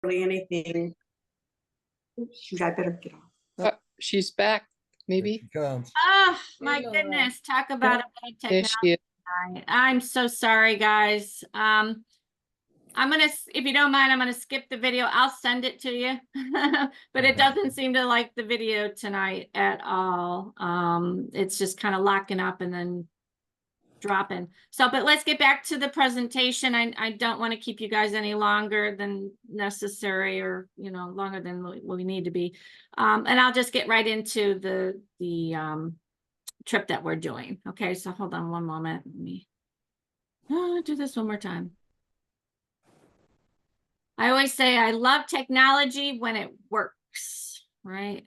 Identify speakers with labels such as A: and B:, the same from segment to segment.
A: Really anything. Shoot, I better get off.
B: She's back, maybe.
C: Oh my goodness, talk about a bad
B: There
C: technology.
B: she is.
C: I'm so sorry, guys. I'm gonna, if you don't mind, I'm gonna skip the video. I'll send it to you. But it doesn't seem to like the video tonight at all. It's just kind of locking up and then dropping. So, but let's get back to the presentation. I don't want to keep you guys any longer than necessary, or longer than we need to be. And I'll just get right into the trip that we're doing. Okay, so hold on one moment. Let me do this one more time. I always say I love technology when it works, right?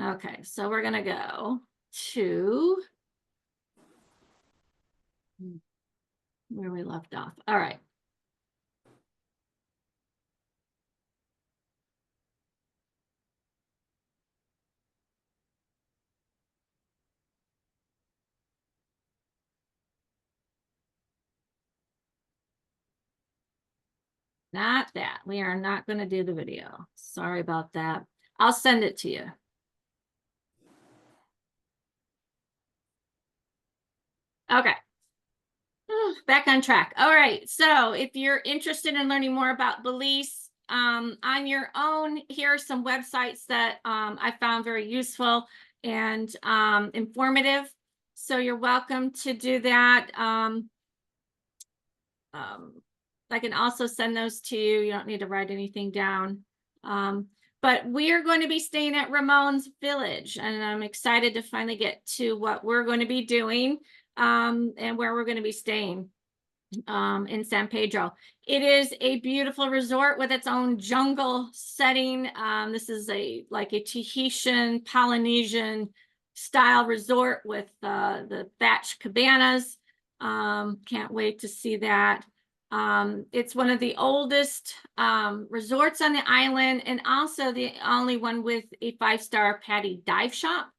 C: Okay, so we're gonna go to where we left off. All right. Not that. We are not going to do the video. Sorry about that. I'll send it to you. Okay. Back on track. All right. So if you're interested in learning more about Belize on your own, here are some websites that I found very useful and informative. So you're welcome to do that. I can also send those to you. You don't need to write anything down. But we are going to be staying at Ramon's Village, and I'm excited to finally get to what we're going to be doing and where we're going to be staying in San Pedro. It is a beautiful resort with its own jungle setting. This is like a Tahitian, Polynesian style resort with the thatched cabanas. Can't wait to see that. It's one of the oldest resorts on the island, and also the only one with a 5-star PADI dive shop.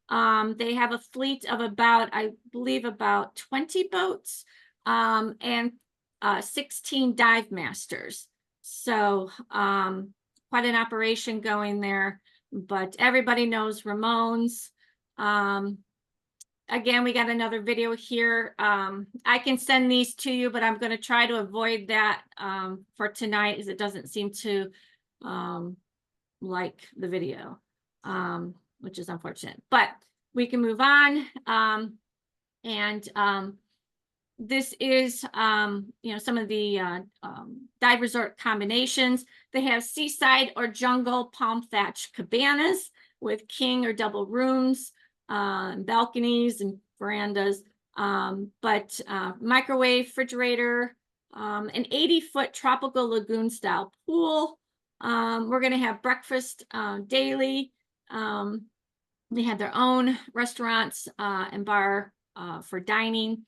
C: They have a fleet of about, I believe, about 20 boats and 16 dive masters. So quite an operation going there, but everybody knows Ramon's. Again, we got another video here. I can send these to you, but I'm going to try to avoid that for tonight, as it doesn't seem to like the video, which is unfortunate. But we can move on. This is, some of the dive resort combinations. They have seaside or jungle palm thatch cabanas with king or double rooms. Balconies and verandas, but microwave, refrigerator, an 80-foot tropical lagoon style pool. We're going to have breakfast daily. They have their own restaurants and bar for dining,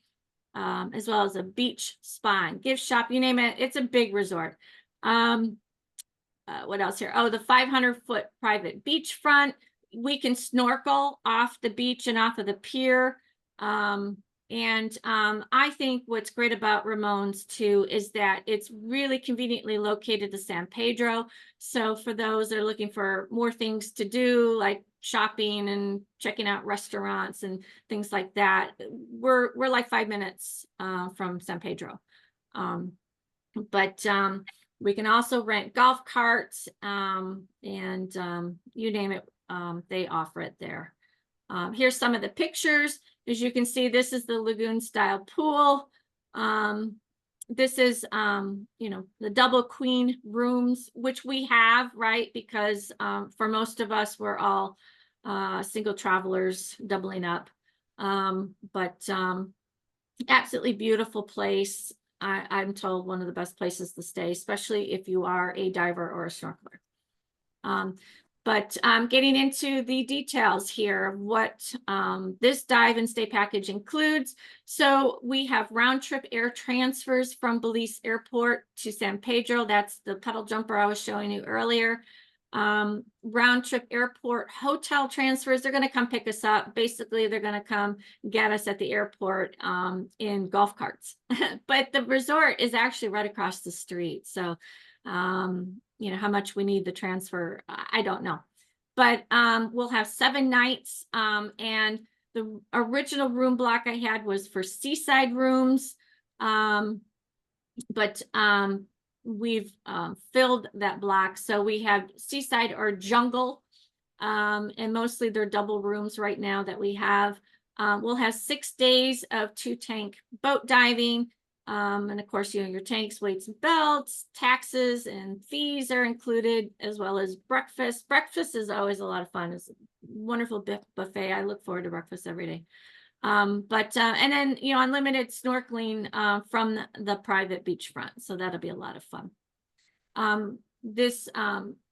C: as well as a beach spa and gift shop, you name it. It's a big resort. What else here? Oh, the 500-foot private beachfront. We can snorkel off the beach and off of the pier. I think what's great about Ramon's too is that it's really conveniently located to San Pedro. So for those that are looking for more things to do, like shopping and checking out restaurants and things like that, we're like 5 minutes from San Pedro. We can also rent golf carts and you name it. They offer it there. Here's some of the pictures. As you can see, this is the lagoon style pool. This is, the double queen rooms, which we have, right? Because for most of us, we're all single travelers doubling up. Absolutely beautiful place. I'm told one of the best places to stay, especially if you are a diver or a snorkeler. Getting into the details here of what this dive and stay package includes. So we have round trip air transfers from Belize Airport to San Pedro. That's the pedal jumper I was showing you earlier. round trip airport hotel transfers. They're going to come pick us up. Basically, they're going to come get us at the airport in golf carts. But the resort is actually right across the street. So, you know, how much we need the transfer, I don't know. But we'll have 7 nights. And the original room block I had was for seaside rooms. But we've filled that block. So we have seaside or jungle, and mostly they're double rooms right now that we have. We'll have 6 days of 2-tank boat diving. And of course, you know, your tanks, weights, and belts, taxes and fees are included, as well as breakfast. Breakfast is always a lot of fun. It's a wonderful buffet. I look forward to breakfast every day. And then, you know, unlimited snorkeling from the private beachfront. So that'll be a lot of fun. This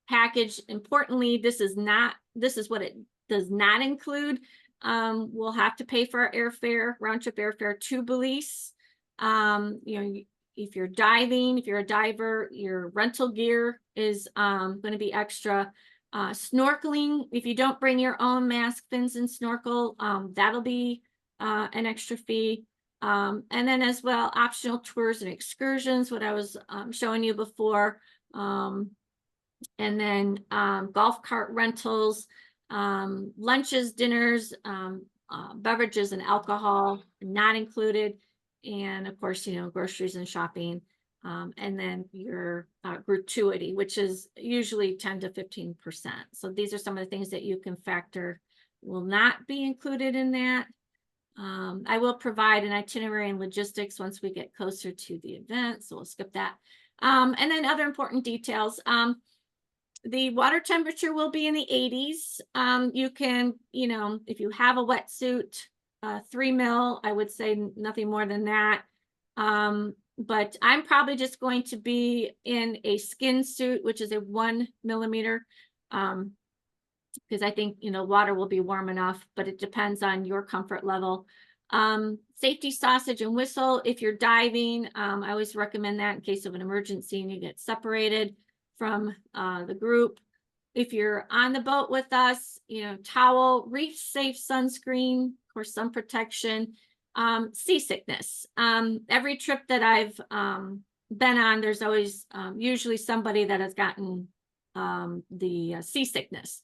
C: package, importantly, this is what it does not include. We'll have to pay for our airfare, round trip airfare to Belize. You know, if you're diving, if you're a diver, your rental gear is going to be extra. Snorkeling, if you don't bring your own mask, fins, and snorkel, that'll be an extra fee. And then as well, optional tours and excursions, what I was showing you before. And then golf cart rentals, lunches, dinners, beverages and alcohol not included. And of course, you know, groceries and shopping. And then your gratuity, which is usually 10 to 15%. So these are some of the things that you can factor will not be included in that. I will provide an itinerary and logistics once we get closer to the event, so we'll skip that. And then other important details. The water temperature will be in the 80s. You can, you know, if you have a wetsuit, 3 mil, I would say nothing more than that. But I'm probably just going to be in a skin suit, which is a 1 millimeter. Because I think, you know, water will be warm enough, but it depends on your comfort level. Safety sausage and whistle. If you're diving, I always recommend that in case of an emergency and you get separated from the group. If you're on the boat with us, you know, towel, reef safe sunscreen, of course, sun protection, seasickness. Every trip that I've been on, there's always usually somebody that has gotten the seasickness.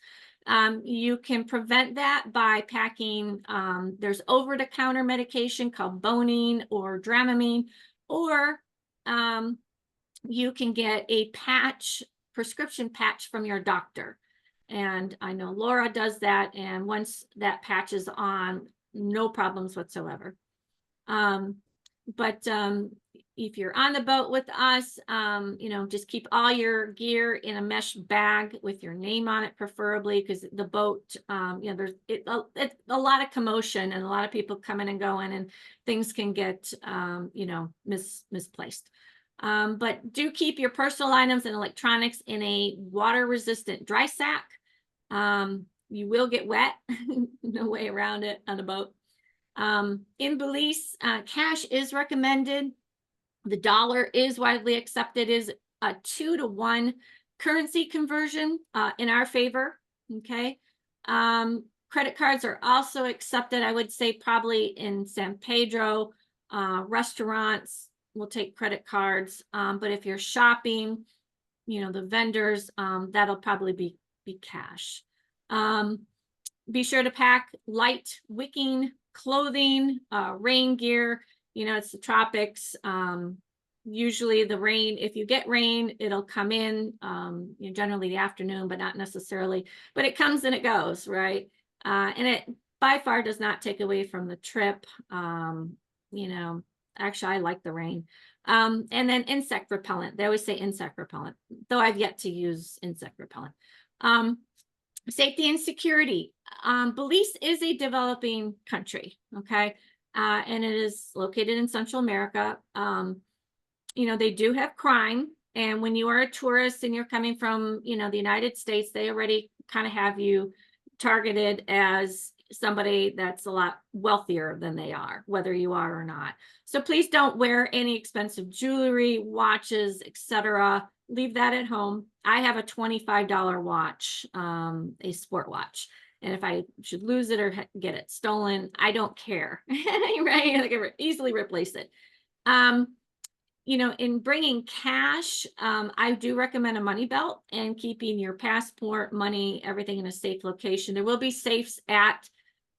C: You can prevent that by packing, there's over-the-counter medication called Bonine or Dramamine, or you can get a patch, prescription patch from your doctor. And I know Laura does that. And once that patch is on, no problems whatsoever. If you're on the boat with us, you know, just keep all your gear in a mesh bag with your name on it, preferably, because the boat, you know, there's it's a lot of commotion and a lot of people coming and going, and things can get, you know, misplaced. But do keep your personal items and electronics in a water-resistant dry sack. You will get wet, no way around it on a boat. In Belize, cash is recommended. The dollar is widely accepted as a 2-to-1 currency conversion in our favor. Okay. Credit cards are also accepted. I would say probably in San Pedro, restaurants will take credit cards. But if you're shopping, you know, the vendors, that'll probably be cash. Be sure to pack light wicking clothing, rain gear. You know, it's the tropics. Usually the rain, if you get rain, it'll come in, you know, generally the afternoon, but not necessarily, but it comes and it goes, right? And it by far does not take away from the trip. You know, actually I like the rain. And then insect repellent. They always say insect repellent, though I've yet to use insect repellent. Safety and security. Belize is a developing country, okay? And it is located in Central America. You know, they do have crime. And when you are a tourist and you're coming from, you know, the United States, they already kind of have you targeted as somebody that's a lot wealthier than they are, whether you are or not. So please don't wear any expensive jewelry, watches, etc., leave that at home. I have a $25 watch, a sport watch. And if I should lose it or get it stolen, I don't care, right? I can easily replace it. You know, in bringing cash, I do recommend a money belt and keeping your passport, money, everything in a safe location. There will be safes at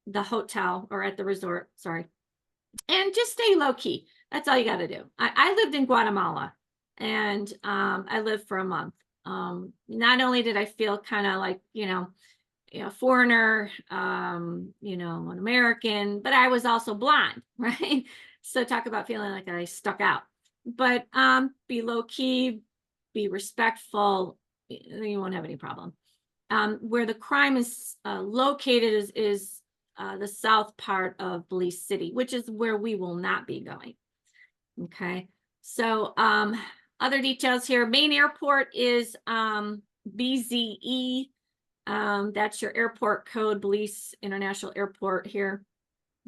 C: the hotel or at the resort, sorry. And just stay low key. That's all you got to do. I lived in Guatemala and I lived for a month. Not only did I feel kind of like, you know, foreigner, you know, an American, but I was also blonde, right? So talk about feeling like I stuck out. But be low key, be respectful, you won't have any problem. Where the crime is located is the south part of Belize City, which is where we will not be going. Okay, so other details here. Main airport is BZE. That's your airport code, Belize International Airport here.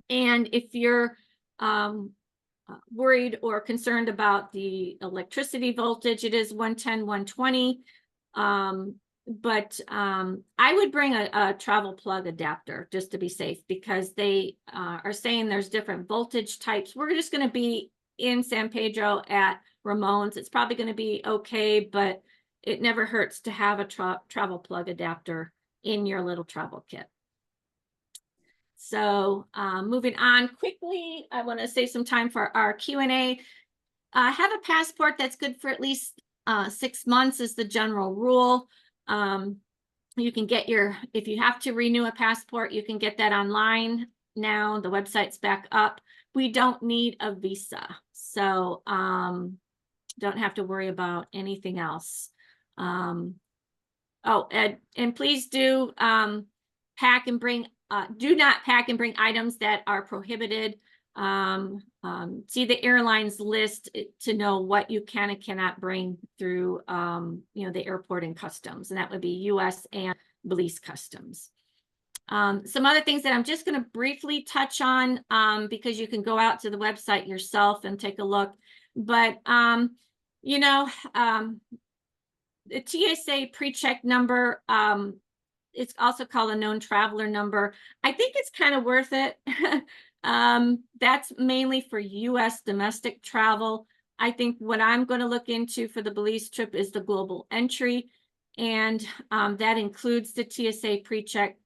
C: And if you're worried or concerned about the electricity voltage, it is 110, 120. But I would bring a travel plug adapter just to be safe, because they are saying there's different voltage types. We're just going to be in San Pedro at Ramon's. It's probably going to be okay, but it never hurts to have a travel plug adapter in your little travel kit. So moving on quickly, I want to save some time for our Q&A. Have a passport that's good for at least 6 months is the general rule. You can get if you have to renew a passport, you can get that online now. The website's back up. We don't need a visa, so don't have to worry about anything else. Oh, and please do pack and bring. Do not pack and bring items that are prohibited. See the airlines list to know what you can and cannot bring through, you know, the airport and customs, and that would be U.S. and Belize customs. Some other things that I'm just going to briefly touch on, because you can go out to the website yourself and take a look. But you know, the TSA pre-check number. It's also called a known traveler number. I think it's kind of worth it. That's mainly for U.S. domestic travel. I think what I'm going to look into for the Belize trip is the global entry, and that includes the TSA pre-check.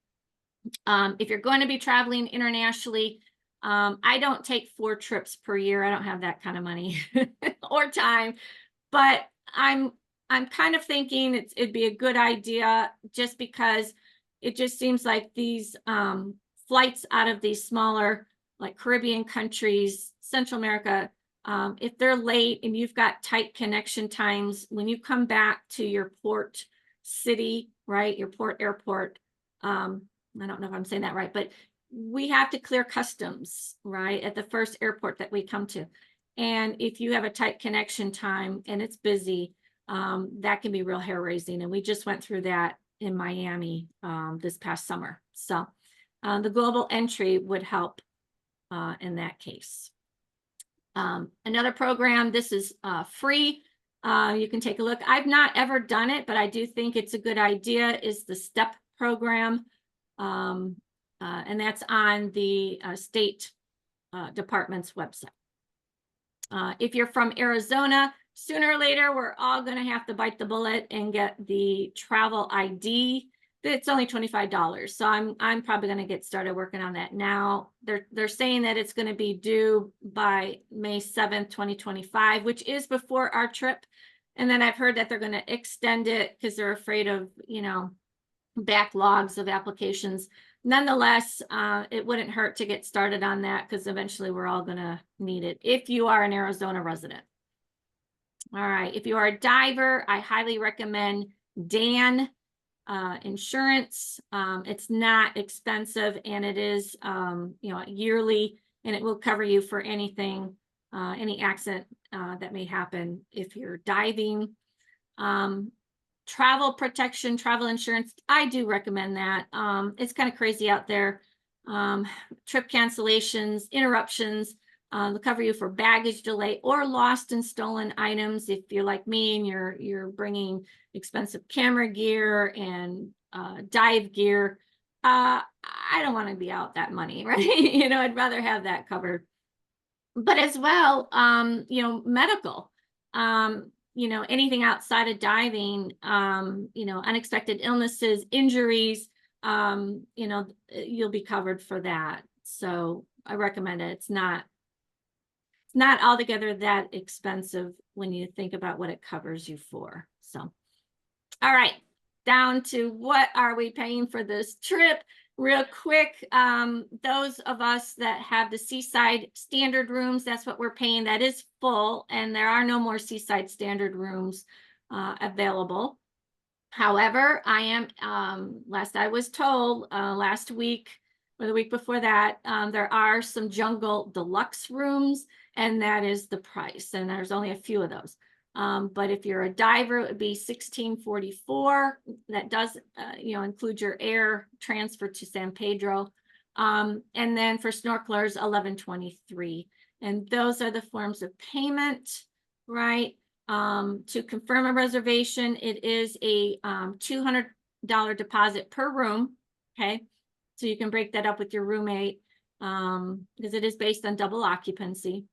C: If you're going to be traveling internationally, I don't take 4 trips per year. I don't have that kind of money or time, but I'm kind of thinking it'd be a good idea, just because it just seems like these flights out of these smaller, like Caribbean countries, Central America, if they're late and you've got tight connection times, when you come back to your port city, right, your port airport, I don't know if I'm saying that right, but we have to clear customs, right, at the first airport that we come to. And if you have a tight connection time and it's busy, that can be real hair-raising. And we just went through that in Miami this past summer. So the global entry would help in that case. Another program, this is free. You can take a look. I've not ever done it, but I do think it's a good idea, is the STEP program. And that's on the State Department's website. If you're from Arizona, sooner or later, we're all going to have to bite the bullet and get the travel ID. It's only $25. So I'm probably going to get started working on that now. They're saying that it's going to be due by May 7th, 2025, which is before our trip. And then I've heard that they're going to extend it because they're afraid of, you know, backlogs of applications. Nonetheless, it wouldn't hurt to get started on that, because eventually we're all going to need it if you are an Arizona resident. All right. If you are a diver, I highly recommend Dan insurance. It's not expensive, and it is, you know, yearly, and it will cover you for anything, any accident that may happen if you're diving. Travel protection, travel insurance, I do recommend that. It's kind of crazy out there. Trip cancellations, interruptions. They'll cover you for baggage delay or lost and stolen items. If you're like me and you're bringing expensive camera gear and dive gear, I don't want to be out that money, right? I'd rather have that covered. But as well, medical, anything outside of diving, unexpected illnesses, injuries, you'll be covered for that. So I recommend it. It's not altogether that expensive when you think about what it covers you for. So, all right, down to what are we paying for this trip? Real quick, those of us that have the seaside standard rooms, that's what we're paying. That is full, and there are no more seaside standard rooms available. However, I am, last I was told, last week or the week before that, there are some jungle deluxe rooms, and that is the price. And there's only a few of those. But if you're a diver, it would be $16.44. That does, include your air transfer to San Pedro. And then for snorkelers, $11.23. And those are the forms of payment, right? To confirm a reservation, it is a $200 deposit per room. Okay, so you can break that up with your roommate because it is based on double occupancy.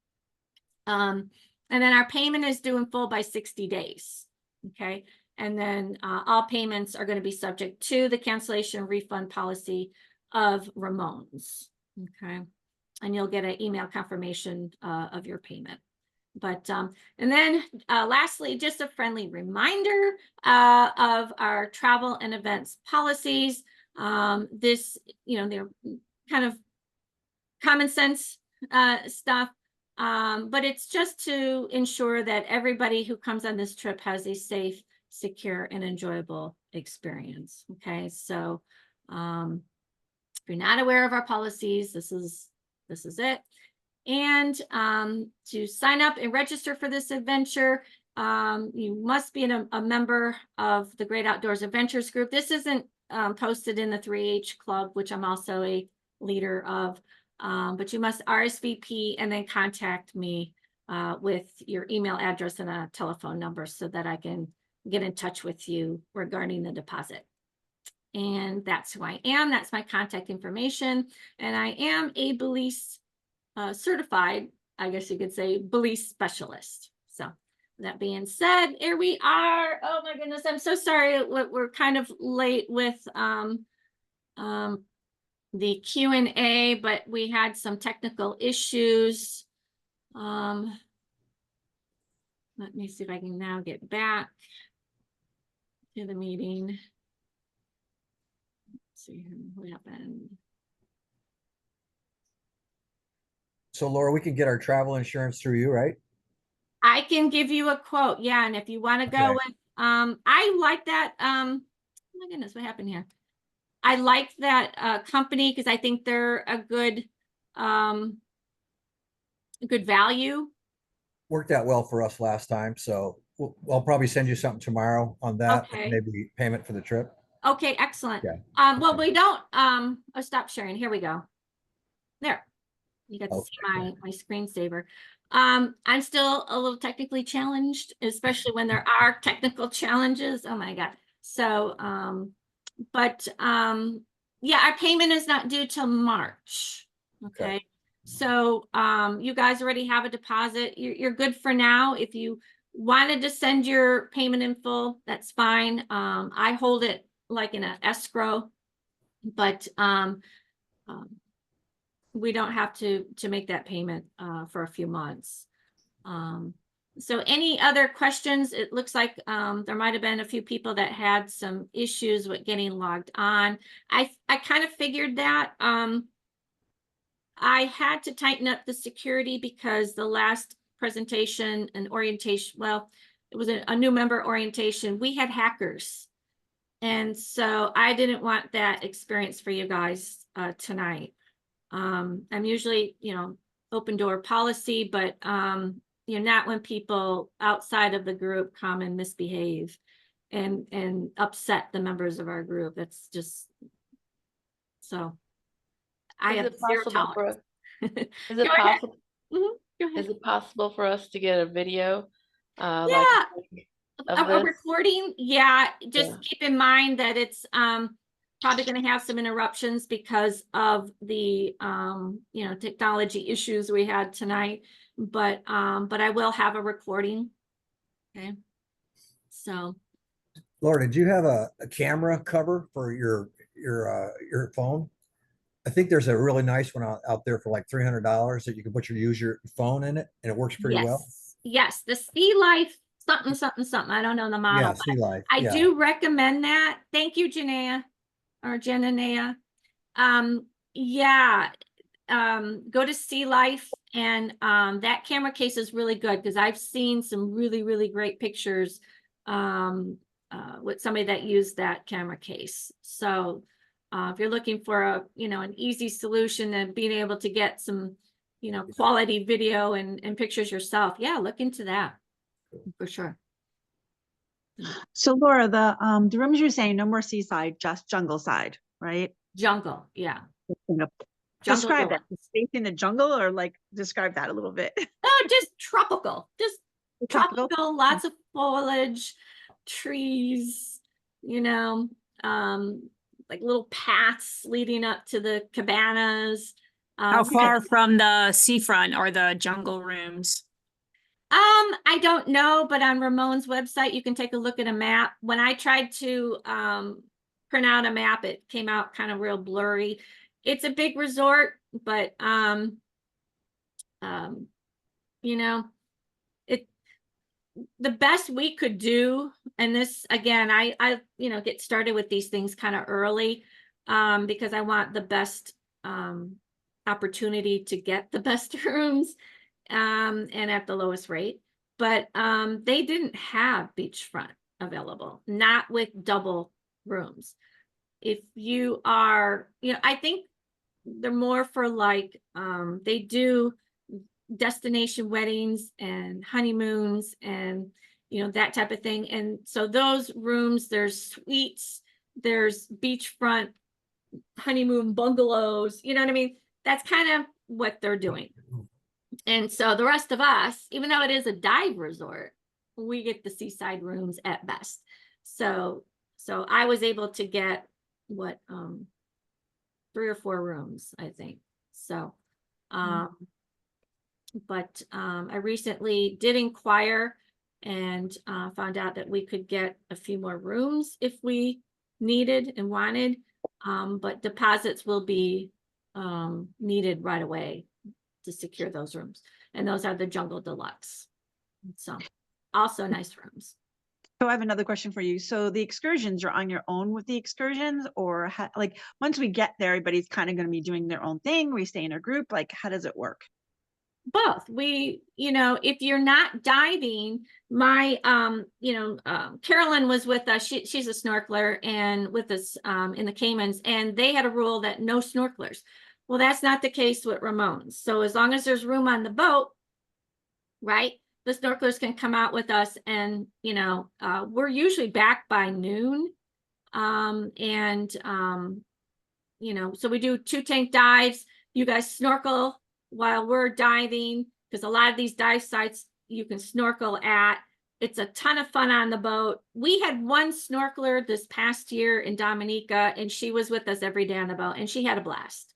C: And then our payment is due in full by 60 days. Okay. And then all payments are going to be subject to the cancellation refund policy of Ramon's. Okay. And you'll get an email confirmation of your payment. But, and then lastly, just a friendly reminder of our travel and events policies. This, they're kind of common sense stuff. But it's just to ensure that everybody who comes on this trip has a safe, secure, and enjoyable experience. Okay, so if you're not aware of our policies, this is it. And to sign up and register for this adventure, you must be a member of the Great Outdoors Adventures group. This isn't posted in the 3H Club, which I'm also a leader of. But you must RSVP and then contact me with your email address and a telephone number so that I can get in touch with you regarding the deposit. And that's who I am. That's my contact information. And I am a BELIZE certified, I guess you could say, BELIZE specialist. So that being said, here we are. Oh my goodness, I'm so sorry. We're kind of late with the Q&A, but we had some technical issues. Let me see if I can now get back to the meeting. Let's see what happened.
D: So Laura, we can get our travel insurance through you, right?
C: I can give you a quote. Yeah. And if you want to go with, I like that. Oh my goodness, what happened here? I like that company because I think they're a good value.
D: Worked out well for us last time, so I'll probably send you something tomorrow on that.
C: Okay.
D: Maybe payment for the trip.
C: Okay, excellent.
D: Yeah.
C: Well, we don't oh, stop sharing. Here we go. There. You got to see my screensaver. I'm still a little technically challenged, especially when there are technical challenges. Oh my God. So but yeah, our payment is not due till March. Okay. So you guys already have a deposit. You're good for now. If you wanted to send your payment in full, that's fine. I hold it like in an escrow, but we don't have to make that payment for a few months. So any other questions? It looks like there might have been a few people that had some issues with getting logged on. I kind of figured that. I had to tighten up the security because the last presentation and orientation, well, it was a new member orientation. We had hackers. And so I didn't want that experience for you guys tonight. I'm usually, open door policy, but not when people outside of the group come and misbehave and upset the members of our group. That's just so. I have zero tolerance.
B: Is it possible?
C: Go
B: Is
C: ahead.
B: it possible for us to get a video?
C: Yeah,
B: Like of
C: a
B: this?
C: recording, yeah, just
B: Yeah.
C: keep in mind that it's probably going to have some interruptions because of the technology issues we had tonight, but I will have a recording. Okay. So
D: Laura, did you have a camera cover for your phone? I think there's a really nice one out there for like $300 that you can use your phone in it, and it works pretty well.
C: yes, the Sea Life something something something. I don't know the model,
D: Yeah,
C: but
D: Sea Life.
C: I
D: Yeah.
C: do recommend that. Thank you, Janaea or Jananea. Yeah, go to Sea Life, and that camera case is really good because I've seen some really, really great pictures with somebody that used that camera case. So if you're looking for an easy solution and being able to get some, quality video and pictures yourself, yeah, look into that for sure.
A: So Laura, the rooms you're saying, no more seaside, just jungle side, right?
C: Jungle, yeah.
A: Jungle Describe that.
C: deluxe.
A: Space in the jungle, or like describe that a little bit.
C: Oh, just tropical,
A: Tropical?
C: lots of foliage, trees, like little paths leading up to the cabanas.
E: How
C: Yeah.
E: far from the seafront are the jungle rooms?
C: I don't know, but on Ramon's website, you can take a look at a map. When I tried to print out a map, it came out kind of real blurry. It's a big resort, but it the best we could do, and this again, I get started with these things kind of early because I want the best opportunity to get the best rooms and at the lowest rate. But they didn't have beachfront available, not with double rooms. If you are, I think they're more for like they do destination weddings and honeymoons and that type of thing. And so those rooms, there's suites, there's beachfront honeymoon bungalows, you know what I mean? That's kind of what they're doing. And so the rest of us, even though it is a dive resort, we get the seaside rooms at best. So I was able to get 3 or 4 rooms, I think. So but I recently did inquire and found out that we could get a few more rooms if we needed and wanted, but deposits will be needed right away to secure those rooms. And those are the Jungle Deluxe. So also nice rooms.
A: So I have another question for you. So the excursions, you're on your own with the excursions, or like once we get there, everybody's kind of going to be doing their own thing. We stay in a group. Like, how does it work?
C: Both. We, if you're not diving, my, Carolyn was with us. She's a snorkeler and with us in the Caymans, and they had a rule that no snorkelers. Well, that's not the case with Ramon's. So as long as there's room on the boat, right, the snorkelers can come out with us, and we're usually back by noon. So we do 2 tank dives. You guys snorkel while we're diving, because a lot of these dive sites you can snorkel at. It's a ton of fun on the boat. We had one snorkeler this past year in Dominica, and she was with us every day on the boat, and she had a blast.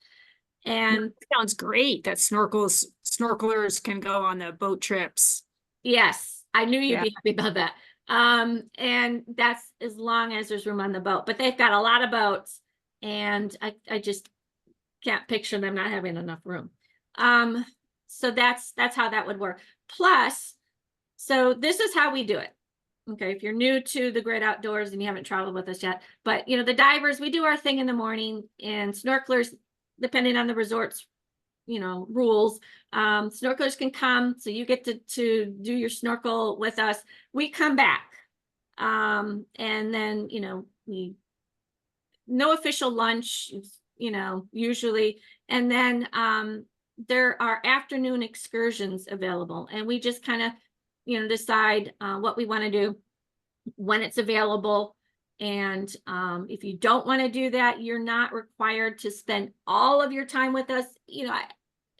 C: And
E: sounds great that snorkelers can go on the boat trips.
C: yes, I knew you'd be happy about that. And that's as long as there's room on the boat, but they've got a lot of boats, and I just can't picture them not having enough room. So that's how that would work. Plus, so this is how we do it. Okay, if you're new to the great outdoors and you haven't traveled with us yet, but the divers, we do our thing in the morning, and snorkelers, depending on the resort's rules, snorkelers can come, so you get to do your snorkel with us. We come back, and then we no official lunch, usually, and then there are afternoon excursions available, and we just kind of decide what we want to do when it's available. And if you don't want to do that, you're not required to spend all of your time with us.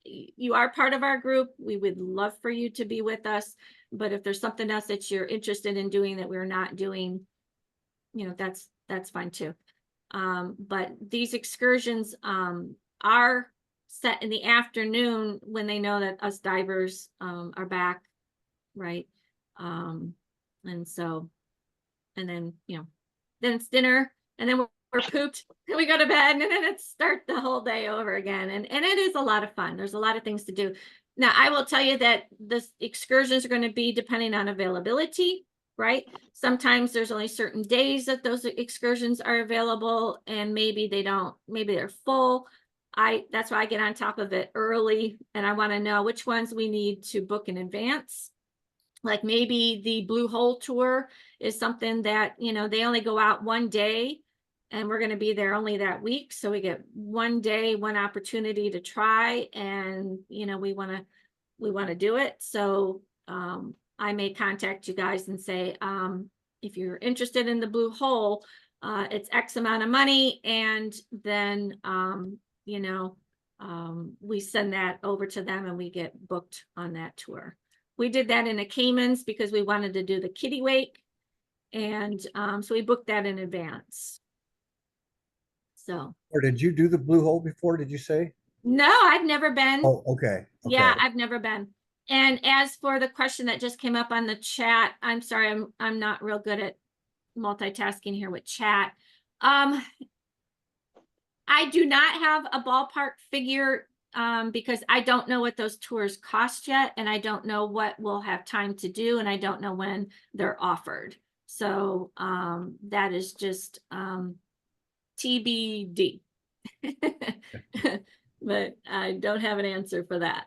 C: you are part of our group. We would love for you to be with us. But if there's something else that you're interested in doing that we're not doing, you know, that's fine too. But these excursions are set in the afternoon when they know that us divers are back, right? And so, and then, you know, then it's dinner, and then we're pooped, and we go to bed, and then it's start the whole day over again. And it is a lot of fun. There's a lot of things to do. Now, I will tell you that the excursions are going to be depending on availability, right? Sometimes there's only certain days that those excursions are available, and maybe they don't, maybe they're full. That's why I get on top of it early, and I want to know which ones we need to book in advance. Like maybe the Blue Hole tour is something that, you know, they only go out one day, and we're going to be there only that week. So we get one day, one opportunity to try, and, you know, we want to do it. So I may contact you guys and say, if you're interested in the Blue Hole, it's X amount of money. And then, you know, we send that over to them, and we get booked on that tour. We did that in the Caymans because we wanted to do the kiddie wake. And so we booked that in advance. So.
D: Or did you do the Blue Hole before, did you say?
C: No, I've never been.
D: Oh, okay.
C: Yeah, I've never been. And as for the question that just came up on the chat, I'm sorry, I'm not real good at multitasking here with chat. I do not have a ballpark figure because I don't know what those tours cost yet, and I don't know what we'll have time to do, and I don't know when they're offered. So that is just TBD. But I don't have an answer for that.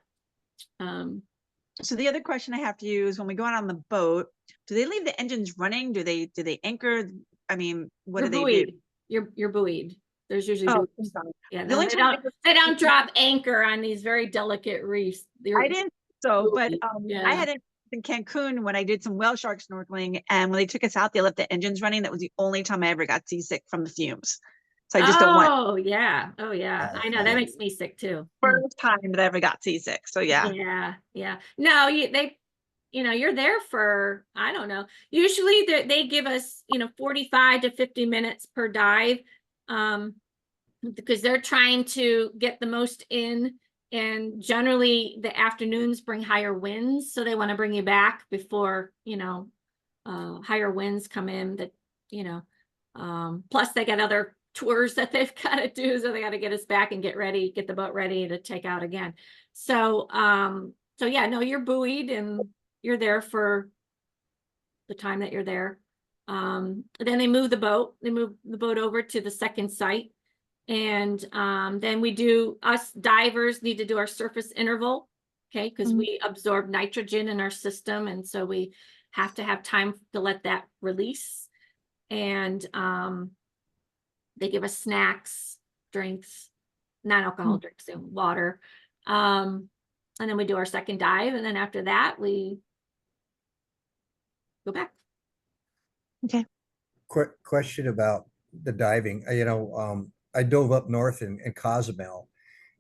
A: So the other question I have to you is, when we go out on the boat, do they leave the engines running? Do they anchor? I mean, what do they do?
C: You're buoyed. There's usually buoys. Yeah,
A: The only time
C: they don't drop anchor on these very delicate reefs.
A: I didn't, so, but
C: yeah.
A: I had it in Cancun when I did some whale shark snorkeling, and when they took us out, they left the engines running. That was the only time I ever got seasick from the fumes. So I just don't want.
C: Oh yeah, I know, that makes me sick too.
A: First time that I ever got seasick. So yeah.
C: Yeah. No, you know, you're there for, I don't know. Usually they give us, you know, 45 to 50 minutes per dive, because they're trying to get the most in, and generally the afternoons bring higher winds, so they want to bring you back before, you know, higher winds come in. That, you know, plus they got other tours that they've got to do, so they got to get us back and get the boat ready to take out again. So so yeah, no, you're buoyed and you're there for the time that you're there. Then they move the boat over to the second site, and then us divers need to do our surface interval, okay, because we absorb nitrogen in our system, and so we have to have time to let that release. And they give us snacks, drinks, non-alcohol drinks, and water. And then we do our second dive. And then after that, we go back.
A: Okay.
D: Quick question about the diving. You know, I dove up north in Cozumel,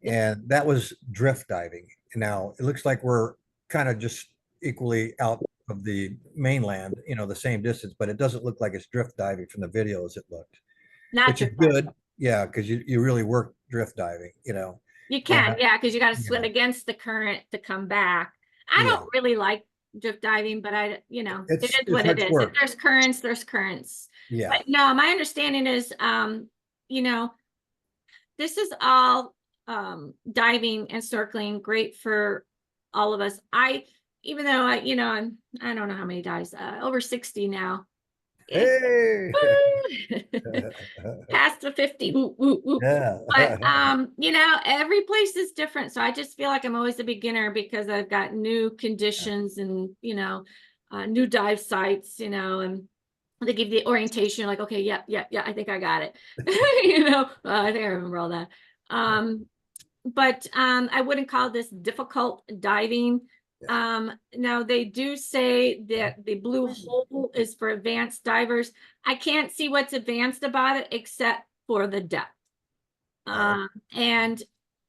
D: and that was drift diving. Now it looks like we're kind of just equally out of the mainland, you know, the same distance, but it doesn't look like it's drift diving from the videos it looked.
C: Not
D: which is good. Yeah, because you really work drift diving, you know.
C: You can, yeah, because you got to swim against the current to come back. I don't really like drift diving, but you know, it is what it is. If there's currents, there's currents.
D: Yeah.
C: But no, my understanding is, you know, this is all diving and snorkeling, great for all of us. Even though you know, I don't know how many dives, over 60 now.
D: Hey.
C: Past the 50. Yeah. But you know, every place is different, so I just feel like I'm always a beginner because I've got new conditions and, you know, new dive sites, you know, and they give you the orientation, like, okay, yeah, I think I got it. You know, I think I remember all that. But I wouldn't call this difficult diving. Now they do say that the Blue Hole is for advanced divers. I can't see what's advanced about it except for the depth. And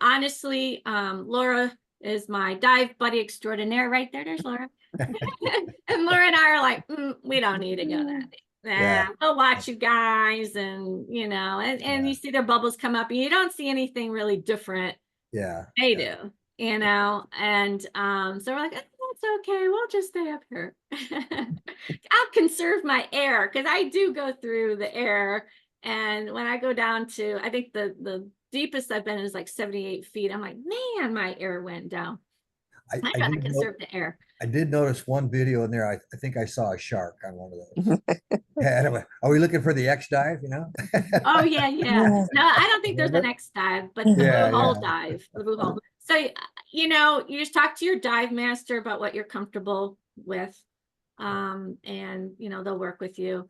C: honestly, Laura is my dive buddy extraordinaire right there. There's Laura. And Laura and I are like, we don't need to go that deep.
D: Yeah.
C: We'll watch you guys, and and you see their bubbles come up, and you don't see anything really different.
D: Yeah.
C: They do, and so we're like, that's okay, we'll just stay up here. I'll conserve my air, because I do go through the air, and when I go down to, I think the deepest I've been is like 78 feet. I'm like, man, my air went down. I gotta conserve the air.
D: I did notice one video in there. I think I saw a shark on one of those. Yeah, anyway, are we looking for the X dive, you know?
C: Oh yeah. No, I don't think there's an X dive, but the
D: Yeah,
C: blue hole
D: yeah.
C: dive, the blue hole. So, you just talk to your dive master about what you're comfortable with. And they'll work with you.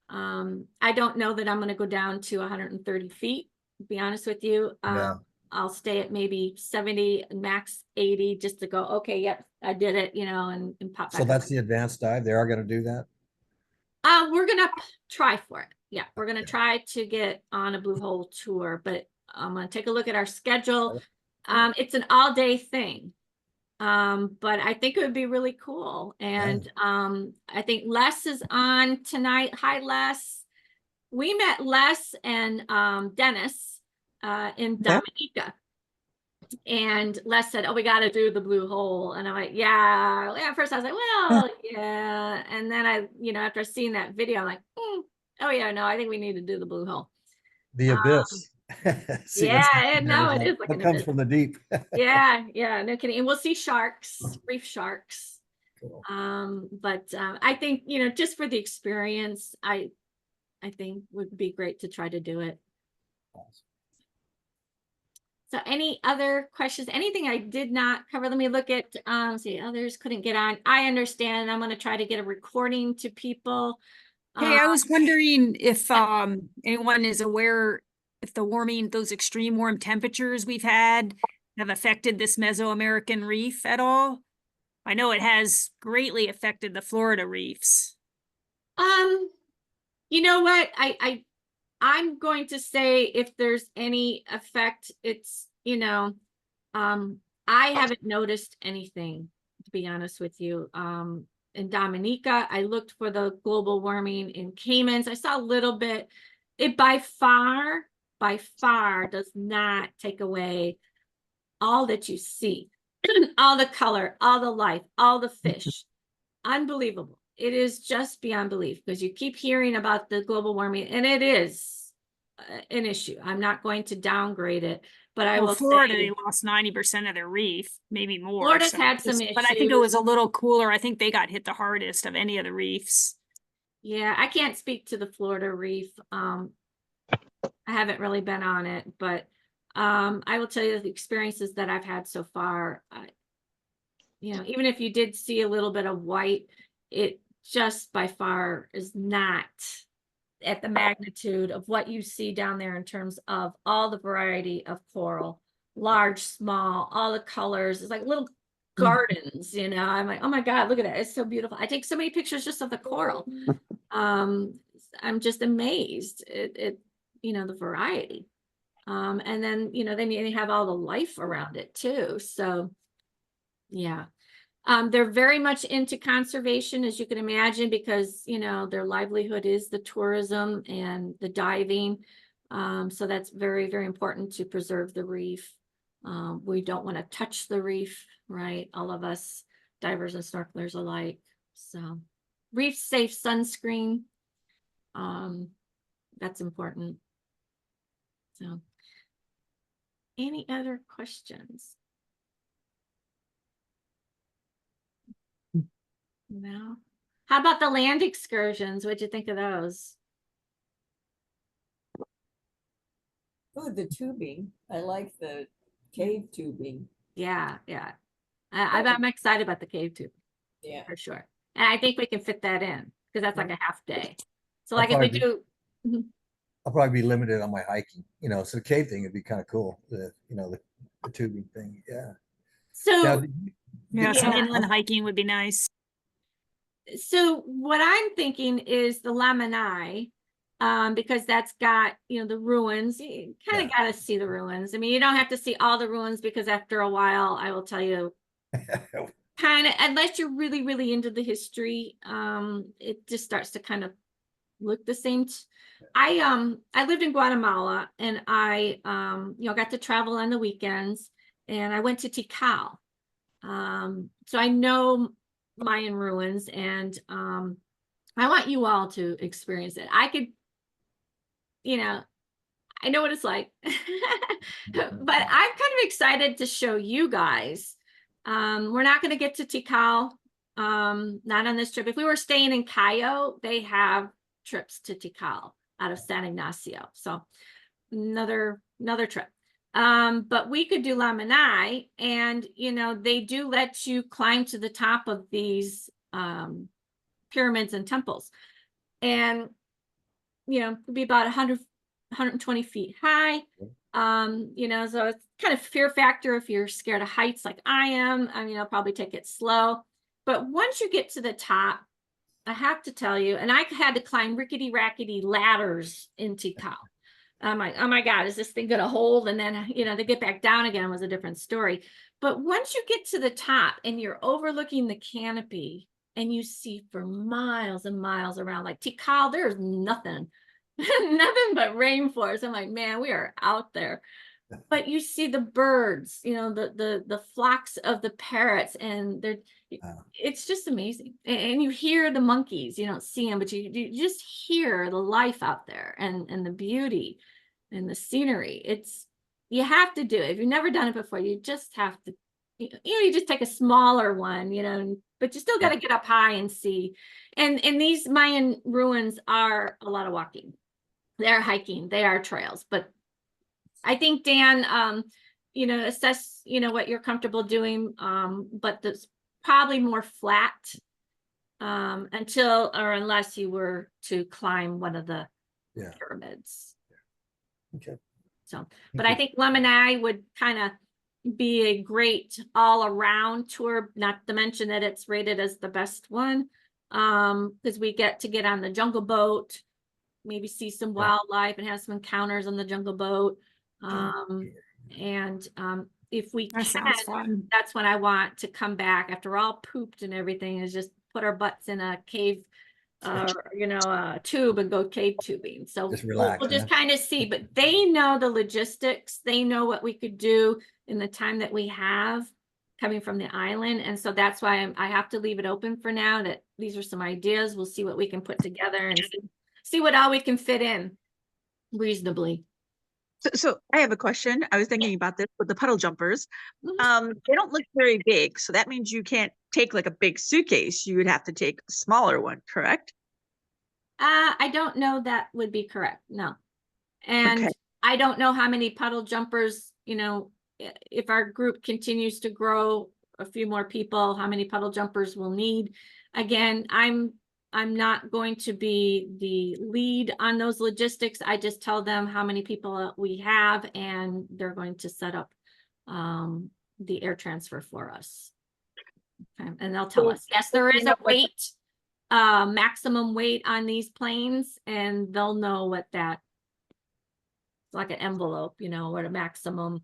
C: I don't know that I'm going to go down to 130 feet, to be honest with you.
D: Yeah.
C: I'll stay at maybe 70, max 80, just to go, okay, yep, I did it, and pop back
D: So
C: up.
D: that's the advanced dive. They are going to do that.
C: We're gonna try for it. Yeah, we're gonna try to get on a blue hole tour, but I'm gonna take a look at our schedule. It's an all-day thing. But I think it would be really cool. And I think Les is on tonight. Hi, Les. We met Les and Dennis in Dominica. And Les said, oh, we got to do the blue hole. And I'm like, yeah. At first I was like, well, yeah. And then after seeing that video, I'm like, oh yeah, no, I think we need to do the blue hole.
D: The abyss. See
C: it is like
D: what comes from the deep.
C: yeah, no kidding. And we'll see sharks, reef sharks.
D: Cool.
C: But I think, just for the experience, I think would be great to try to do it.
D: Awesome.
C: So any other questions? Anything I did not cover? Let me look at, see, others couldn't get on. I understand. I'm going to try to get a recording to people.
E: Hey, I was wondering if anyone is aware if those extreme warm temperatures we've had have affected this Mesoamerican reef at all. I know it has greatly affected the Florida reefs.
C: You know what? I'm going to say if there's any effect, it's, I haven't noticed anything, to be honest with you. In Dominica, I looked for the global warming. In Caymans, I saw a little bit. It by far does not take away all that you see, all the color, all the life, all the fish. Unbelievable. It is just beyond belief, because you keep hearing about the global warming, and it is an issue. I'm not going to downgrade it, but I will
E: Florida,
C: say
E: they lost 90% of their reef, maybe more.
C: Florida's had some issues.
E: But I think it was a little cooler. I think they got hit the hardest of any of the reefs.
C: Yeah, I can't speak to the Florida reef. I haven't really been on it, but I will tell you the experiences that I've had so far. Even if you did see a little bit of white, it just by far is not at the magnitude of what you see down there in terms of all the variety of coral, large, small, all the colors. It's like little gardens, I'm like, oh my God, look at it. It's so beautiful. I take so many pictures just of the coral. I'm just amazed at the variety. And then, then you have all the life around it too. So yeah. They're very much into conservation, as you can imagine, because, their livelihood is the tourism and the diving. So that's very, very important to preserve the reef. We don't want to touch the reef, right? All of us divers and snorkelers alike. So reef safe sunscreen. That's important. So any other questions? No. How about the land excursions? What'd you think of those?
F: Oh, the tubing. I like the cave tubing.
C: Yeah. I'm excited about the cave too.
F: Yeah.
C: For sure. And I think we can fit that in, because that's like a half day. So
D: I'll
C: like if we
D: probably
C: do.
D: I'll probably be limited on my hiking, so the cave thing would be kind of cool. The tubing thing. Yeah.
C: So
E: Yeah, some
C: Yeah.
E: inland hiking would be nice.
C: So what I'm thinking is the Lamanai. because that's got, you know, the ruins. You kind of got to see the ruins. I mean, you don't have to see all the ruins, because after a while, I will tell you, kind of, unless you're really, really into the history, it just starts to kind of look the same. I lived in Guatemala, and I you know, got to travel on the weekends, and I went to Tikal. So I know Mayan ruins, and I want you all to experience it. I could, you know, I know what it's like, but I'm kind of excited to show you guys. We're not going to get to Tikal, not on this trip. If we were staying in Cayo, they have trips to Tikal out of San Ignacio. So another trip. But we could do Lamanai, and, you know, they do let you climb to the top of these pyramids and temples. And, you know, it'd be about 120 feet high. You know, so it's kind of fear factor if you're scared of heights like I am. I mean, I'll probably take it slow. But once you get to the top, I have to tell you, and I had to climb rickety rackety ladders in Tikal. I'm like, oh my God, is this thing gonna hold? And then, you know, to get back down again was a different story. But once you get to the top and you're overlooking the canopy, and you see for miles and miles around, like Tikal, there's nothing, nothing but rainforest. I'm like, man, we are out there. But you see the birds, you know, the flocks of the parrots, and they're, it's just amazing. And you hear the monkeys. You don't see them, but you just hear the life out there, and the beauty and the scenery. It's, you have to do it. If you've never done it before, you just have to, you know, you just take a smaller one, you know, but you still got to get up high and see. And these Mayan ruins are a lot of walking. They're hiking, they are trails. But I think, Dan, you know, assess, you know, what you're comfortable doing, but that's probably more flat until or unless you were to climb one of the pyramids.
D: Okay.
C: So, but I think Lemonade would kind of be a great all around tour, not to mention that it's rated as the best one, because we get to get on the jungle boat, maybe see some wildlife and have some encounters on the jungle boat. If we
E: That sounds fun.
C: that's when I want to come back after we're all pooped and everything, is just put our butts in a cave, you know, a tube, and go cave tubing. So
D: Just relax,
C: we'll just kind of see, but they know the logistics. They know what we could do in the time that we have coming from the island. And so that's why I have to leave it open for now, that these are some ideas. We'll see what we can put together and see what all we can fit in reasonably.
A: So I have a question. I was thinking about this with the puddle jumpers. They don't look very big, so that means you can't take like a big suitcase. You would have to take a smaller one, correct?
C: I don't know that would be correct. No. And
A: Okay.
C: I don't know how many puddle jumpers, you know, if our group continues to grow, a few more people, how many puddle jumpers we'll need. Again, I'm not going to be the lead on those logistics. I just tell them how many people we have, and they're going to set up the air transfer for us. Okay. And they'll tell us, yes, there is a weight, maximum weight on these planes, and they'll know what that, it's like an envelope, you know, what a maximum.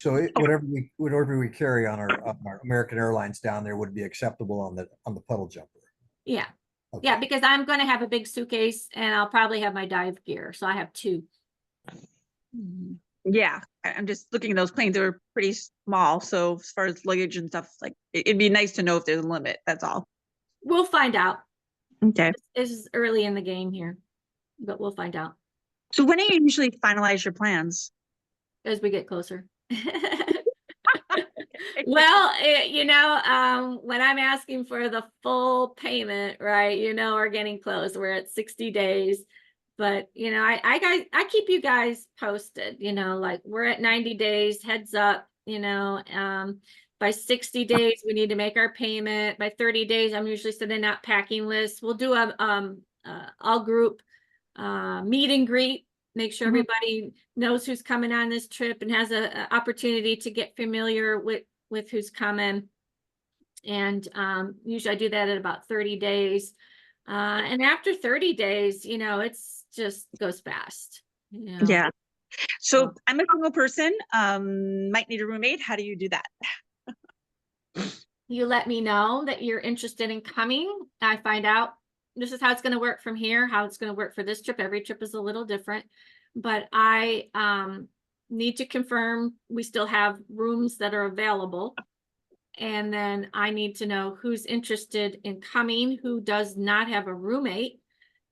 D: So whatever we carry on our American Airlines down there would be acceptable on the puddle jumper.
C: Yeah.
D: Okay.
C: Yeah, because I'm going to have a big suitcase, and I'll probably have my dive gear. So I have two.
A: Yeah, I'm just looking at those planes. They were pretty small. So as far as luggage and stuff, like it'd be nice to know if there's a limit. That's all.
C: We'll find out.
A: Okay.
C: It's early in the game here, but we'll find out
A: So when do you usually finalize your plans?
C: as we get closer. Well, you know, when I'm asking for the full payment, right, you know, we're getting close. We're at 60 days. But, you know, I keep you guys posted, you know, like we're at 90 days, heads up, you know, by 60 days, we need to make our payment. By 30 days, I'm usually sending out packing lists. We'll do a all group meet and greet, make sure everybody knows who's coming on this trip and has an opportunity to get familiar with who's coming. And usually I do that at about 30 days. And after 30 days, you know, it's just goes fast. You know?
A: Yeah. So
C: So-
A: I'm a single person, might need a roommate. How do you do that?
C: You let me know that you're interested in coming. I find out this is how it's going to work from here, how it's going to work for this trip. Every trip is a little different, but I need to confirm we still have rooms that are available. And then I need to know who's interested in coming, who does not have a roommate.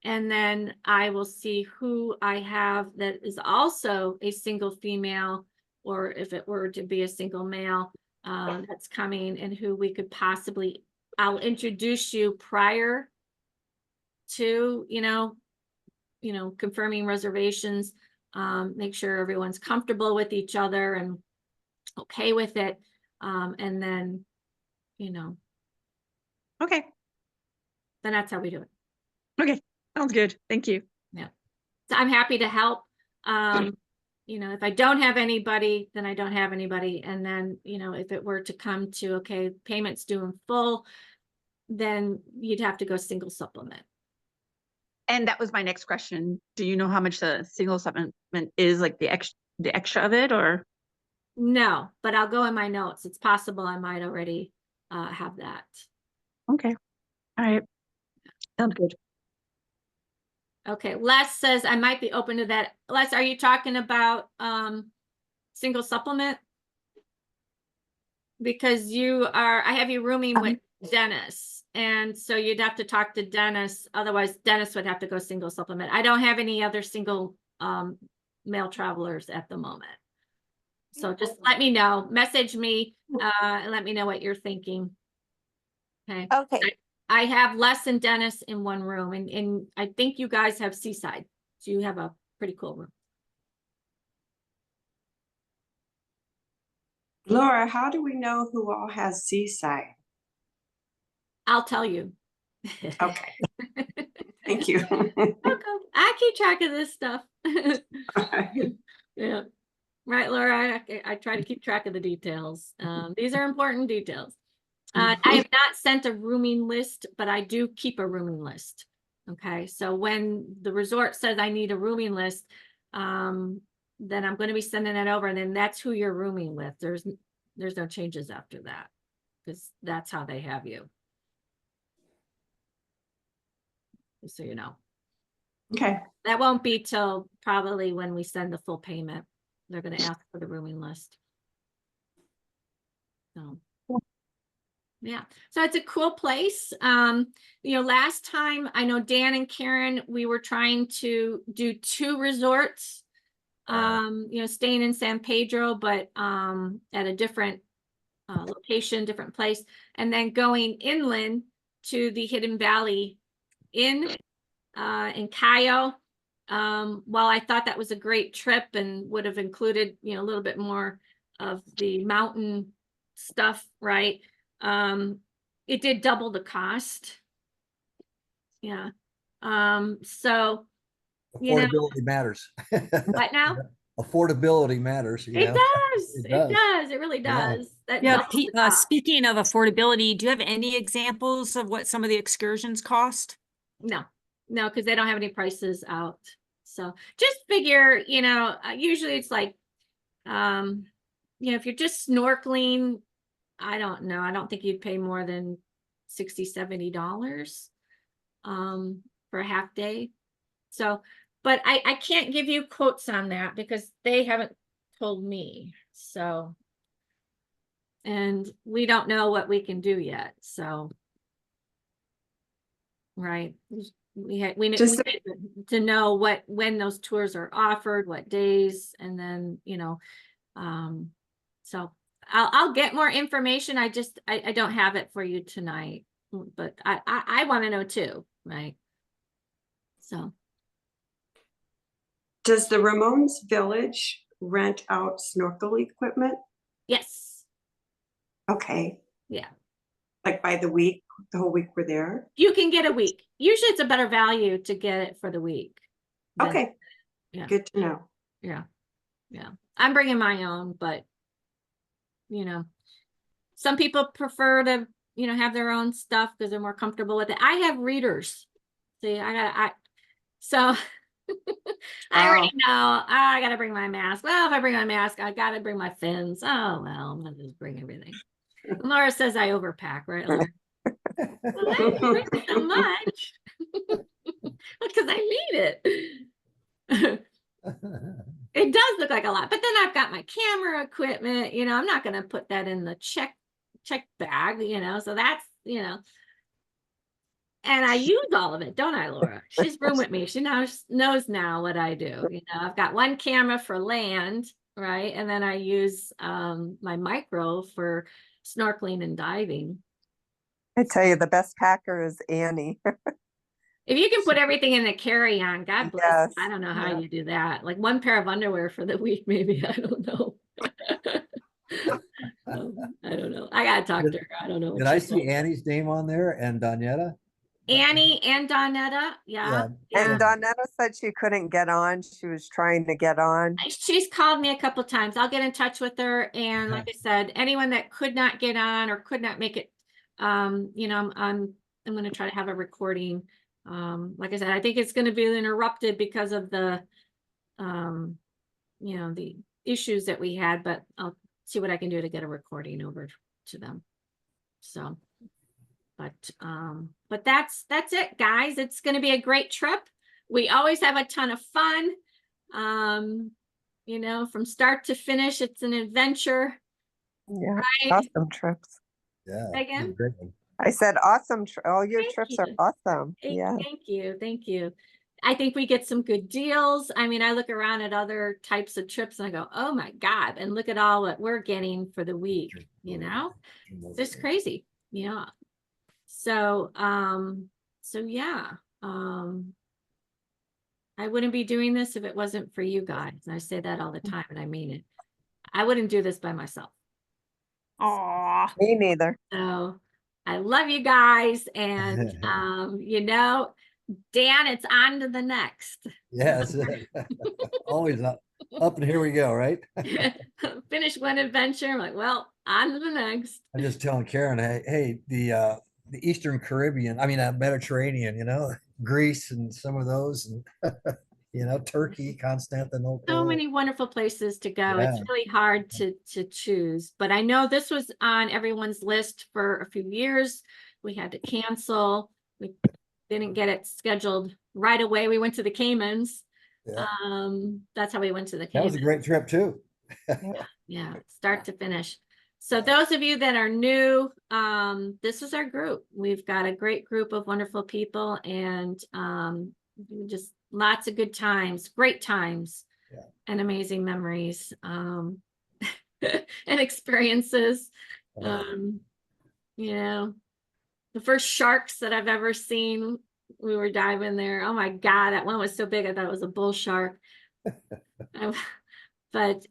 C: And then I will see who I have that is also a single female, or if it were to be a single male, that's coming, and who we could possibly, I'll introduce you prior to, confirming reservations, make sure everyone's comfortable with each other and okay with it. And then,
A: Okay.
C: then that's how we do it.
A: Okay. Sounds good. Thank you.
C: So I'm happy to help. If I don't have anybody, then I don't have anybody. And then, if it were to come to, okay, payments due in full, then you'd have to go single supplement.
A: And that was my next question. Do you know how much the single supplement is, like the extra of it, or?
C: No, but I'll go in my notes. It's possible I might already have that.
A: Okay. All right. Sounds good.
C: Okay, Les says I might be open to that. Les, are you talking about single supplement? Because I have you rooming with Dennis, and so you'd have to talk to Dennis. Otherwise, Dennis would have to go single supplement. I don't have any other single male travelers at the moment. So just let me know, message me, and let me know what you're thinking. Okay.
G: Okay.
C: I have Les and Dennis in one room, and I think you guys have Seaside. So you have a pretty cool room.
G: Laura, how do we know who all has Seaside?
C: I'll tell you.
G: Okay. Thank you.
C: Welcome. I keep track of this stuff. Yeah. Right, Laura. I try to keep track of the details. These are important details. I have not sent a rooming list, but I do keep a rooming list. Okay, so when the resort says I need a rooming list, then I'm going to be sending that over, and then that's who you're rooming with. There's no changes after that, because that's how they have you. Just so you know.
G: Okay.
C: That won't be till probably when we send the full payment. They're going to ask for the rooming list. So. Yeah, so it's a cool place. Last time I know Dan and Karen, we were trying to do 2 resorts, staying in San Pedro, but at a different location, different place, and then going inland to the Hidden Valley Inn in Cayo. While I thought that was a great trip and would have included, a little bit more of the mountain stuff, right? It did double the cost. Yeah. So
D: Affordability matters.
C: what now?
D: Affordability matters.
C: It does. It does. It really
D: Yeah.
C: does. That
E: Yeah,
C: doubles the cost.
E: speaking of affordability, do you have any examples of what some of the excursions cost?
C: No, because they don't have any prices out. So just figure, usually it's like, if you're just snorkeling, I don't know. I don't think you'd pay more than $60-$70 for a half day. So, but I can't give you quotes on that because they haven't told me. So, and we don't know what we can do yet. So, right. We need to know when those tours are offered, what days, and then, so I'll get more information. I don't have it for you tonight, but I want to know too, right? So.
G: Does the Ramones Village rent out snorkel equipment?
C: Yes.
G: Okay.
C: Yeah.
G: Like by the week, the whole week we're there?
C: You can get a week. Usually it's a better value to get it for the week.
G: Okay.
C: Yeah.
G: Good to know.
C: Yeah. Yeah. I'm bringing my own, but some people prefer to, have their own stuff because they're more comfortable with it. I have readers See, so I already know I gotta bring my mask. Well, if I bring my mask, I gotta bring my fins. Oh well, I'm gonna just bring everything. Laura says I overpack, right, Laura? Well, I didn't bring so much. Because I need it. It does look like a lot, but then I've got my camera equipment, I'm not going to put that in the check bag, so that's, and I use all of it, don't I, Laura? She's room with me. She knows now what I do. I've got one camera for land, right? And then I use my micro for snorkeling and diving.
H: I tell you, the best packer is Annie.
C: If you can put everything in a carry-on, God bless.
H: Yes,
C: I don't know how
H: yeah.
C: you do that. Like one pair of underwear for the week, maybe. I don't know. I don't know. I gotta talk to her. I don't know. what
D: Did I
C: she
D: see
C: does.
D: Annie's name on there and Donetta?
C: Annie and Donetta? Yeah.
H: And Donetta said she couldn't get on. She was trying to get on.
C: She's called me a couple times. I'll get in touch with her. And like I said, anyone that could not get on or could not make it, I'm going to try to have a recording. Like I said, I think it's going to be interrupted because of the, the issues that we had, but I'll see what I can do to get a recording over to them. So, but that's it, guys. It's going to be a great trip. We always have a ton of fun. From start to finish, it's an adventure.
H: Yeah,
C: right?
H: awesome trips.
D: Yeah.
C: Again?
D: Great one.
H: I said awesome. All your
C: Thank
H: trips
C: you.
H: are awesome.
C: Thank
H: Yeah.
C: Thank you. I think we get some good deals. I mean, I look around at other types of trips and I go, oh my God, and look at all what we're getting for the week, it's just crazy, So, yeah, I wouldn't be doing this if it wasn't for you guys. And I say that all the time and I mean it. I wouldn't do this by myself.
E: Aw.
H: Me neither.
C: So I love you guys. And, Dan, it's on to the next.
D: Yes. Always up and here we go, right?
C: Finish one adventure. I'm like, well, on to the next.
D: I'm just telling Karen, hey, the Eastern Caribbean, Mediterranean, Greece and some of those, and Turkey, Constantinople.
C: So many wonderful places to go.
D: Yeah.
C: It's really hard to choose, but I know this was on everyone's list for a few years. We had to cancel. We didn't get it scheduled right away. We went to the Caymans.
D: Yeah.
C: That's how we went to the Caymans.
D: That was a great trip too.
C: Yeah, start to finish. So those of you that are new, this is our group. We've got a great group of wonderful people and just lots of good times, great times, and amazing memories and experiences. The first sharks that I've ever seen, we were diving there. Oh my God, that one was so big. I thought it was a bull shark. But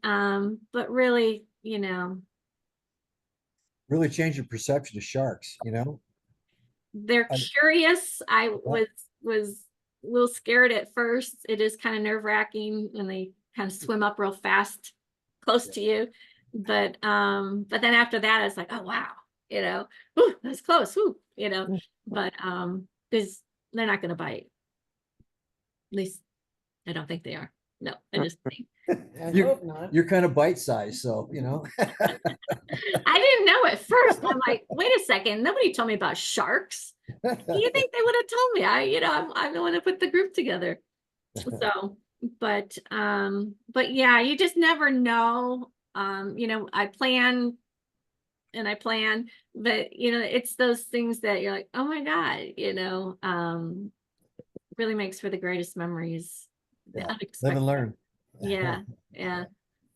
C: really,
D: really changed your perception of sharks,
C: they're curious. I was a little scared at first. It is kind of nerve-wracking when they kind of swim up real fast close to you. But then after that, it's like, oh wow, ooh, that's close, but because they're not going to bite. At least I don't think they are. No, I just think.
D: You're kind of bite-sized, so
C: I didn't know at first. I'm like, wait a second, nobody told me about sharks. Do you think they would have told me? I'm the one to put the group together. So, but yeah, you just never know. I plan, but it's those things that you're like, oh my God, really makes for the greatest memories.
D: Live and learn.
C: Yeah.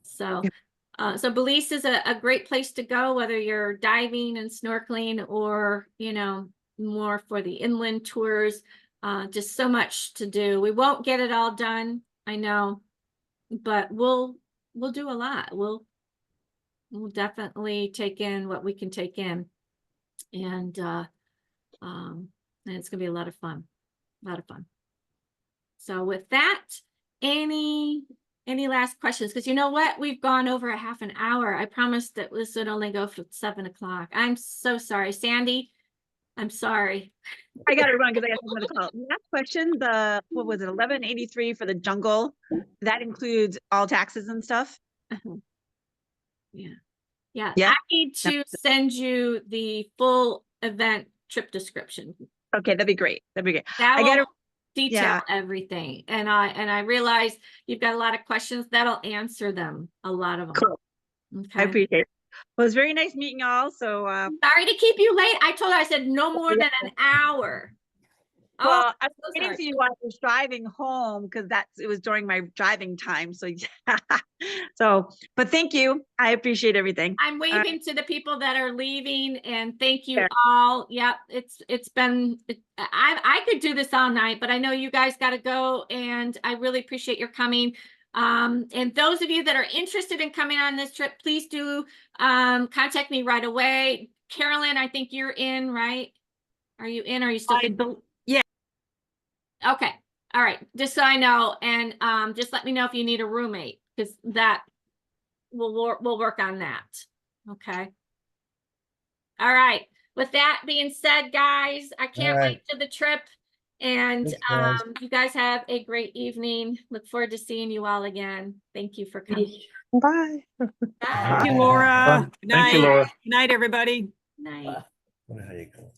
C: So Belize is a great place to go, whether you're diving and snorkeling or, more for the inland tours. Just so much to do. We won't get it all done, I know, but we'll do a lot. We'll definitely take in what we can take in. And it's gonna be a lot of fun. So with that, any last questions? Because you know what? We've gone over a half an hour. I promised that this would only go for 7 o'clock. I'm so sorry. Sandy, I'm sorry.
A: I got it wrong because I got another call. Last question, what was it, 1183 for the jungle? That includes all taxes and stuff?
C: Yeah. Yeah.
A: Yeah.
C: I need to send you the full event trip description.
A: Okay, that'd be great. That'd be great.
C: That
A: I
C: will
A: gotta-
C: detail
A: yeah.
C: everything. And I realize you've got a lot of questions. That'll answer them, a lot of them.
A: Cool. I
C: Okay.
A: appreciate it. Well, it was very nice meeting y'all. So,
C: Sorry to keep you late. I told her, I said no more than an hour. Oh,
A: well, I was
C: so
A: waiting
C: sorry.
A: for you while I was driving home because it was during my driving time. So, yeah. So, but thank you. I appreciate everything.
C: I'm waving to the people that are leaving, and thank you
A: Sure.
C: all. Yep, it's been I could do this all night, but I know you guys got to go, and I really appreciate your coming. And those of you that are interested in coming on this trip, please do contact me right away. Carolyn, I think you're in, right? Are you in? Or are you still?
E: Yeah.
C: Okay. All right. Just so I know, and just let me know if you need a roommate, because that we'll work on that. Okay. All right. With that being said, guys, I can't
D: All
C: wait
D: right.
C: to the trip. And
D: Thanks, guys.
C: you guys have a great evening. Look forward to seeing you all again. Thank you for coming.
H: Bye.
C: Bye.
E: Thank you, Laura. Good
I: Thank you,
E: night.
I: Laura.
E: Good night, everybody.
C: Night.
D: What the hell you call it?